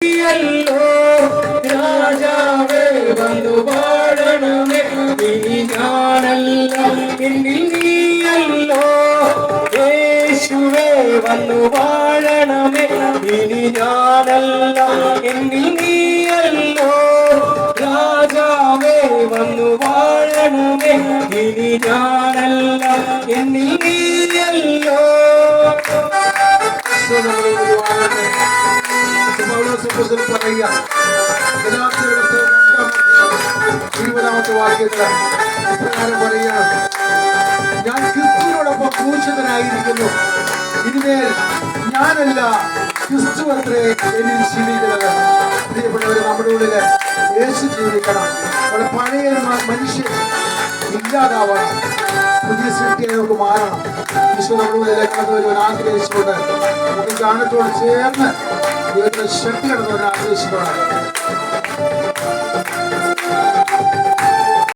നീയല്ലോ രാജാവേ വന്നു വാഴണമേ ഇനി ഞാനല്ല എന്നിൽ നീയല്ലോ യേശുവേ വന്നു വാഴണമേ ഇനി ഞാനല്ല എന്നിൽ നീയല്ലോ രാജാവേ വന്നു വാഴണമേ ഇനി ഞാനല്ല എന്നിൽ നീയല്ലോ. ഇരുപതാമത്തെ വാക്യത്തിൽ ഇപ്രകാരം പറയുകയാണ്, ഞാൻ ക്രിസ്തുവിനോടൊപ്പം ക്രൂശിതനായിരിക്കുന്നു, ഇനിമേൽ ഞാനല്ല ക്രിസ്തു അത്രേ എന്നിൽ ജീവിക്കുന്നത്. പ്രിയപ്പെട്ടവരെ, നമ്മുടെ ഉള്ളില് യേശു ജീവിക്കണം. നമ്മുടെ പഴയ മനുഷ്യൻ ഇല്ലാതാവണം, പുതിയ സൃഷ്ടിയായി നമുക്ക് മാറണം. ഈശോ നമ്മുടെ ഉള്ളിലേക്ക് കടന്നു വരുവാൻ ആഗ്രഹിച്ചുകൊണ്ട് നമുക്ക് ഗാനത്തോട് ചേർന്ന് ദൈവത്തിന്റെ ശക്തി കടന്നു വരാൻ ആഗ്രഹിച്ചുകൊണ്ടാണ്